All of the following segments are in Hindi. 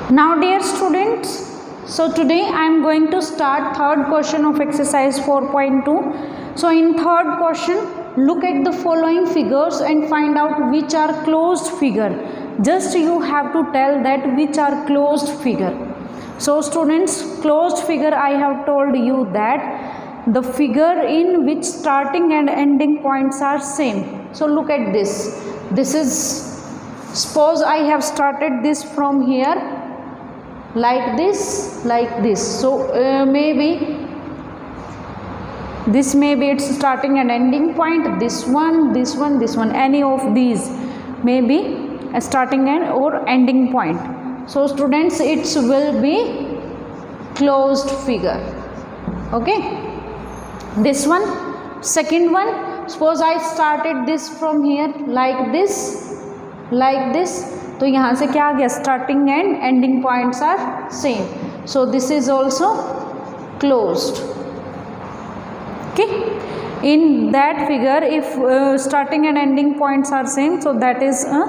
Now dear students, so today I am going to start third question of exercise 4.2. So in third question, look at the following figures and find out which are closed figure. Just you have to tell that which are closed figure. So students, closed figure, I have told you that the figure in which starting and ending points are same. So look at this. This is, suppose I have started this from here like this, like this. So maybe this may be its starting and ending point. This one, this one, this one. Any of these may be a starting and or ending point. So students, it will be closed figure. Okay. This one, second one. Suppose I started this from here like this, like this. तो यहाँ से क्या आ गया, starting and ending points are same. So this is also closed. Okay, in that figure if starting and ending points are same, so that is a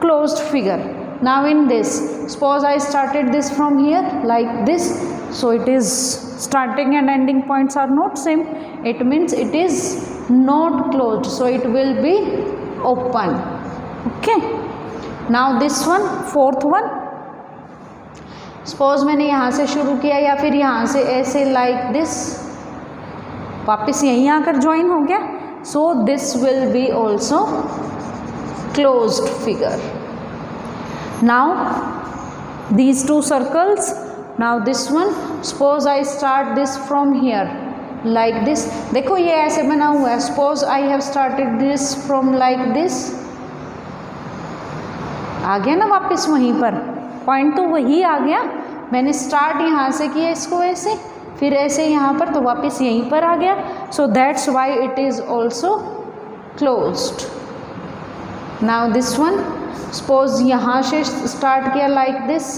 closed figure. Now in this, suppose I started this from here like this, so it is starting and ending points are not same. It means it is not closed, so it will be open. Okay. Now this one, fourth one. Suppose मैंने यहाँ से शुरू किया या फिर यहाँ से ऐसे like this, वापस यहीं आकर ज्वाइन हो गया. So this will be also closed figure. Now these two circles. Now this one, suppose I start this from here like this. देखो ये ऐसे बना हुआ है. Suppose I have started this from like this. आ गया ना वापस वहीं पर, पॉइंट तो वही आ गया. मैंने स्टार्ट यहाँ से किया इसको ऐसे, फिर ऐसे यहाँ पर, तो वापस यहीं पर आ गया. So that's why it is also closed. Now this one, suppose यहाँ से स्टार्ट किया लाइक दिस,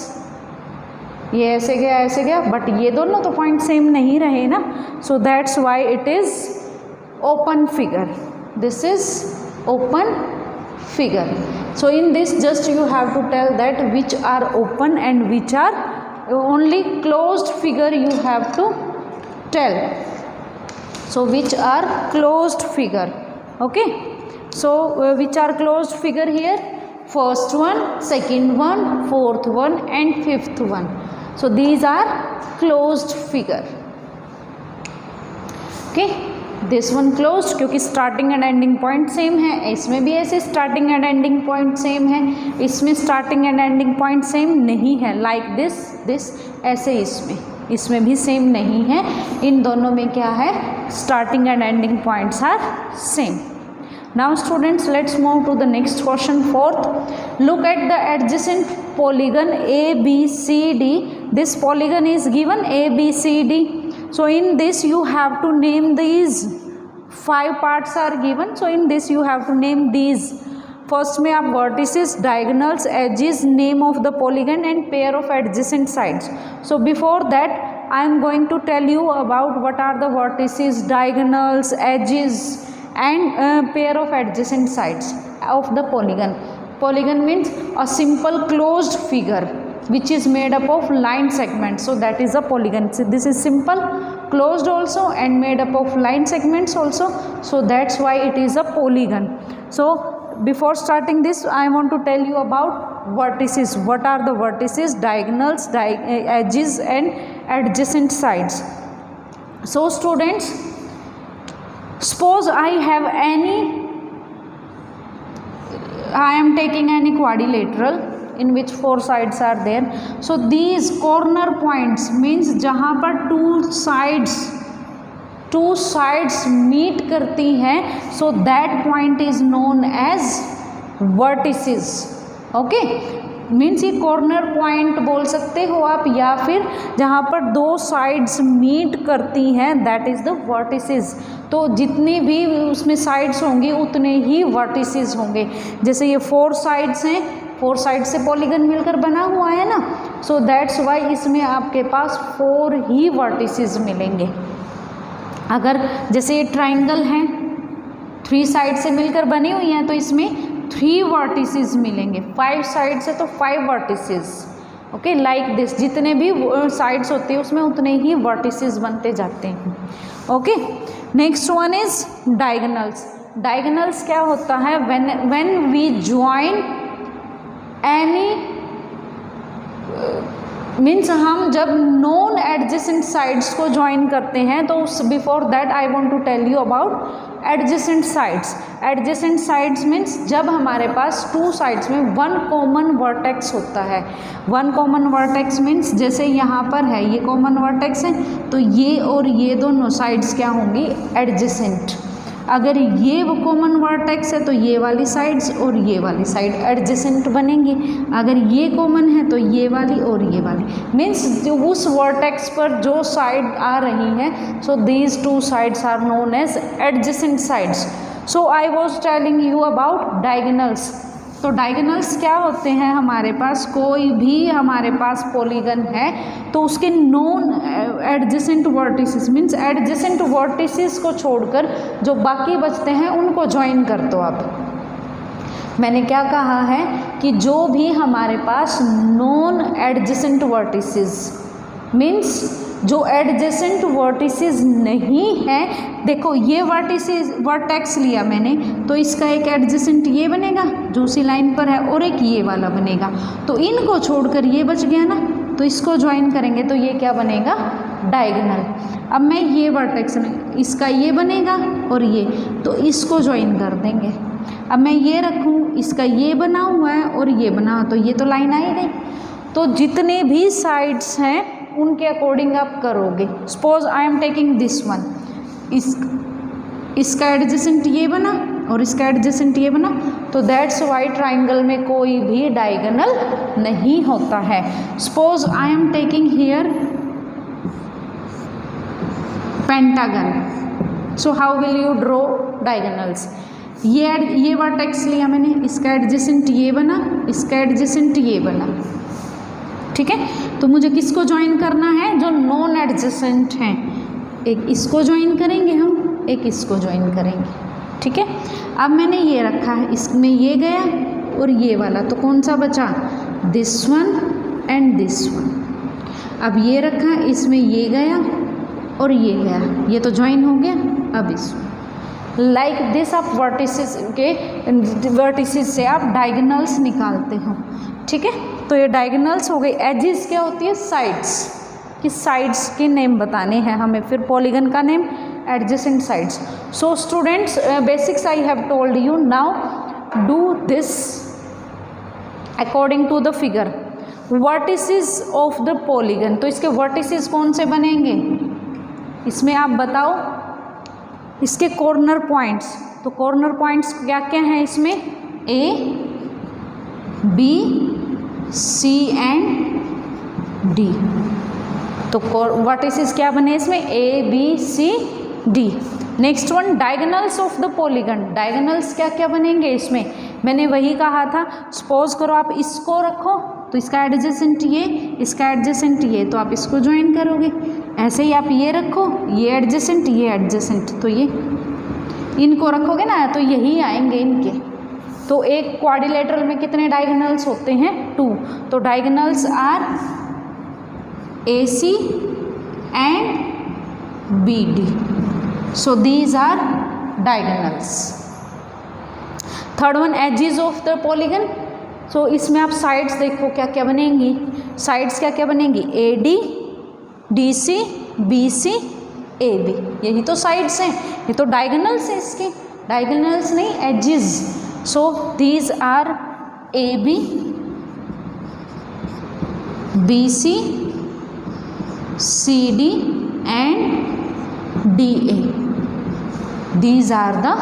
ये ऐसे गया, बट ये दोनों तो पॉइंट सेम नहीं रहे ना. So that's why it is open figure. This is open figure. So in this, just you have to tell that which are open and which are only closed figure you have to tell. So which are closed figure. Okay. So which are closed figure here? First one, second one, fourth one and fifth one. So these are closed figure. Okay. This one closed, क्योंकि starting and ending point same है. इसमें भी ऐसे starting and ending point same है, इसमें starting and ending point same नहीं है. लाइक दिस ऐसे इसमें भी सेम नहीं है. इन दोनों में क्या है, starting and ending points are same. Now students, let's move to the next question. Fourth, look at the adjacent polygon ABCD. This polygon is given ABCD. So in this you have to name these 5 parts are given. So in this you have to name these. First में आप vertices, diagonals, edges, name of the polygon and pair of adjacent sides. So before that I am going to tell you about what are the vertices, diagonals, edges and pair of adjacent sides of the polygon. Polygon means a simple closed figure which is made up of line segments. So that is a polygon. So this is simple, closed also and made up of line segments also. So that's why it is a polygon. So before starting this, I want to tell you about vertices. What are the vertices, diagonals, edges and adjacent sides. So students, suppose I am taking any quadrilateral in which 4 sides are there. So these corner points means जहाँ पर two sides meet करती हैं, so that point is known as vertices. Okay, means ये कॉर्नर पॉइंट बोल सकते हो आप, या फिर जहाँ पर 2 साइड्स मीट करती हैं, दैट इज़ द वर्टिसेस. तो जितनी भी उसमें साइड्स होंगी उतने ही वर्टिसेस होंगे. जैसे ये 4 साइड्स हैं, 4 साइड से पॉलीगन मिलकर बना हुआ है ना. सो दैट्स वाई इसमें आपके पास 4 ही वर्टिसेस मिलेंगे. अगर जैसे ये ट्राइंगल हैं, 3 साइड से मिलकर बनी हुई हैं, तो इसमें 3 वर्टिसेस मिलेंगे. 5 साइड से तो 5 वर्टिसेस. ओके, लाइक दिस, जितने भी साइड्स होती है उसमें उतने ही वर्टिसेस बनते जाते हैं। Okay, next one is diagonals. Diagonals क्या होता है, when we join any means हम जब नॉन एडजेसेंट साइड्स को ज्वाइन करते हैं, तो before that I want to tell you about adjacent sides. Adjacent sides means जब हमारे पास टू साइड्स में वन कॉमन वर्टेक्स होता है। वन कॉमन वर्टेक्स मीन्स जैसे यहाँ पर है, ये कॉमन वर्टेक्स है, तो ये और ये दोनों साइड्स क्या होंगी, एडजेसेंट। अगर ये वो कॉमन वर्टेक्स है तो ये वाली साइड्स और ये वाली साइड एडजेसेंट बनेंगी। अगर ये कॉमन है तो ये वाली और ये वाली, मीन्स उस वर्टेक्स पर जो साइड आ रही है, so these two sides are known as adjacent sides. So I was telling you about diagonals. तो डायगोनल्स क्या होते हैं, हमारे पास कोई भी हमारे पास पॉलीगन है तो उसके non adjacent vertices means adjacent vertices को छोड़कर जो बाकी बचते हैं उनको ज्वाइन कर दो आप। मैंने क्या कहा है कि जो भी हमारे पास नॉन एडजेसेंट वर्टिसेस मीन्स जो एडजेसेंट वर्टिसेस नहीं है, देखो ये वर्टेक्स लिया मैंने तो इसका एक एडजेसेंट ये बनेगा जो उसी लाइन पर है और एक ये वाला बनेगा, तो इनको छोड़कर ये बच गया ना, तो इसको ज्वाइन करेंगे तो ये क्या बनेगा, डायगोनल। अब मैं ये वर्टेक्स इसका ये बनेगा और ये, तो इसको ज्वाइन कर देंगे। अब मैं ये रखूँ, इसका ये बना हुआ है और ये बना, तो ये तो लाइन आ ही गई। तो जितने भी साइड्स हैं उनके अकॉर्डिंग आप करोगे। Suppose I am taking this one, इसका एडजेसेंट ये बना और इसका एडजेसेंट ये बना, तो दैट्स वाई ट्राइंगल में कोई भी डायगोनल नहीं होता है। Suppose I am taking here pentagon, so how will you draw diagonals. ये वर्टेक्स लिया मैंने, इसका एडजेसेंट ये बना, इसका एडजेसेंट ये बना, ठीक है। तो मुझे किसको ज्वाइन करना है, जो नॉन एडजेसेंट हैं। एक इसको ज्वाइन करेंगे हम, एक इसको ज्वाइन करेंगे, ठीक है। अब मैंने ये रखा है, इसमें ये गया और ये वाला, तो कौन सा बचा, this one and this one. अब ये रखा, इसमें ये गया और ये गया, ये तो ज्वाइन हो गया। अब इस लाइक दिस आप वर्टिसेस से आप डायगोनल्स निकालते हो, ठीक है। तो ये डायगोनल्स हो गई। एजेस क्या होती है, साइड्स, कि साइड्स के नेम बताने हैं हमें, फिर पॉलीगन का name adjacent sides. So students, basics I have told you, now do this according to the figure. Vertices of the polygon, तो इसके वर्टिसेस कौन से बनेंगे, इसमें आप बताओ। इसके कॉर्नर पॉइंट्स, तो कॉर्नर पॉइंट्स क्या क्या हैं इसमें, A B C and D. तो वर्टिसेस क्या बने इसमें, A B C D. Next one, diagonals of the polygon. Diagonals क्या क्या बनेंगे इसमें, मैंने वही कहा था। सपोज करो आप इसको रखो, तो इसका एडजेसेंट ये, इसका एडजेसेंट ये, तो आप इसको ज्वाइन करोगे। ऐसे ही आप ये रखो, ये एडजेसेंट, ये एडजेसेंट, तो ये इनको रखोगे ना, तो यही आएंगे इनके। तो एक क्वाड्रिलेटरल में कितने डायगोनल्स होते हैं, 2। तो diagonals are AC and BD. So these are diagonals. Third one, edges of the polygon. So इसमें आप साइड्स देखो क्या क्या बनेंगी, साइड्स क्या क्या बनेंगी, AD, DC, BC, AB, यही तो साइड्स हैं, ये तो डायगोनल्स हैं इसके, डायगोनल्स नहीं edges. So these are AB, BC, CD and DA. These are the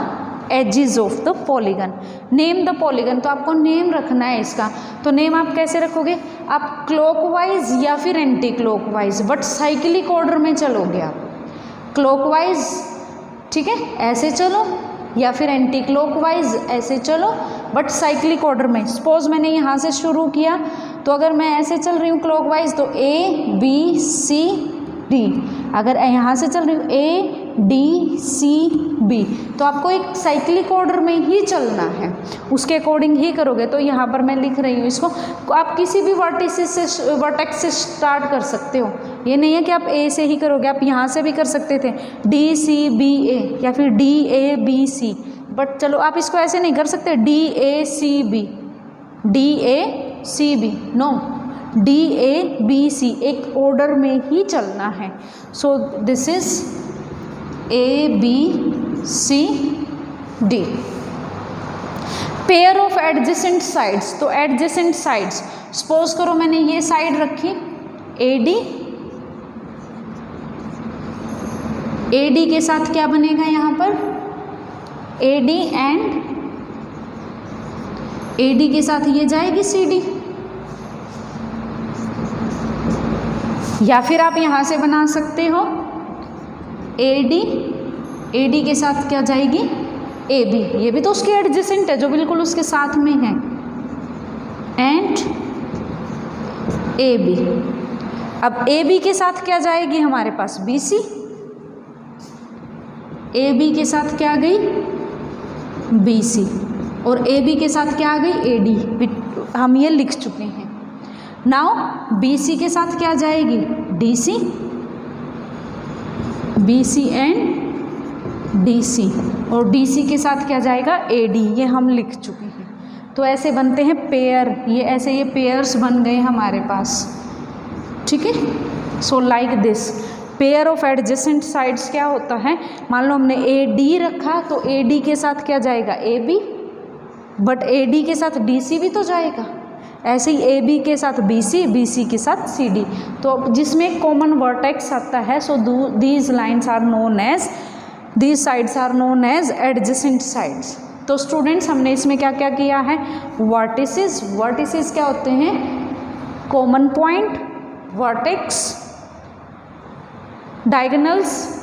edges of the polygon. Name the polygon. तो आपको नेम रखना है इसका। तो नेम आप कैसे रखोगे, आप क्लॉकवाइज या फिर anti clockwise, but cyclic order में चलोगे आप। क्लॉकवाइज, ठीक है, ऐसे चलो, या फिर एंटी क्लॉकवाइज ऐसे चलो, बट साइक्लिक ऑर्डर में। सपोज मैंने यहाँ से शुरू किया, तो अगर मैं ऐसे चल रही हूँ क्लॉकवाइज, तो A B C D। अगर यहाँ से चल रही हूँ A डी सी बी। तो आपको एक साइक्लिक ऑर्डर में ही चलना है, उसके अकॉर्डिंग ही करोगे। तो यहाँ पर मैं लिख रही हूँ इसको, आप किसी भी वर्टेक्स से स्टार्ट कर सकते हो, ये नहीं है कि आप ए से ही करोगे, आप यहाँ से भी कर सकते थे डी सी बी ए या फिर D A B C, but चलो आप इसको ऐसे नहीं कर सकते D A C B, D A C B, no, D A B C, एक ऑर्डर में ही चलना है। So this is A B C D. Pair of adjacent sides, तो एडजेसेंट साइड्स, सपोज करो मैंने ये साइड रखी ए डी के साथ क्या बनेगा यहाँ पर A D, and A D के साथ ये जाएगी सी डी, या फिर आप यहाँ से बना सकते हो ए डी के साथ क्या जाएगी ए बी, ये भी तो उसके एडजेसेंट है जो बिल्कुल उसके साथ में है, एंड ए बी। अब ए बी के साथ क्या जाएगी हमारे पास बी सी, ए बी के साथ क्या आ गई बी सी, और ए बी के साथ क्या आ गई ए डी, हम ये लिख चुके हैं। नाउ बी सी के साथ क्या जाएगी D C, B C and D C, और डी सी के साथ क्या जाएगा ए डी, ये हम लिख चुके हैं। तो ऐसे बनते हैं पेयर, ये ऐसे ये पेयर्स बन गए हमारे पास, ठीक है। So like this pair of adjacent sides क्या होता है, मान लो हमने ए डी रखा तो ए डी के साथ क्या जाएगा A B, but A D के साथ डी सी भी तो जाएगा, ऐसे ही ए बी के साथ बी सी के साथ सी डी। तो जिसमें कॉमन वर्टेक्स आता है, so these lines are known as, these sides are known as adjacent sides. तो स्टूडेंट्स हमने इसमें क्या क्या किया है, वर्टिसेस, वर्टिसेस क्या होते हैं कॉमन पॉइंट, वर्टेक्स, डायगोनल्स,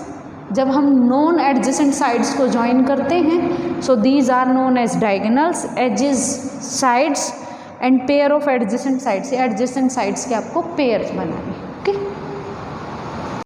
जब हम नॉन एडजेसेंट साइड्स को ज्वाइन करते हैं, so these are known as diagonals, edges, sides, and pair of adjacent sides. Adjacent साइड्स के आपको पेयर बनाने हैं।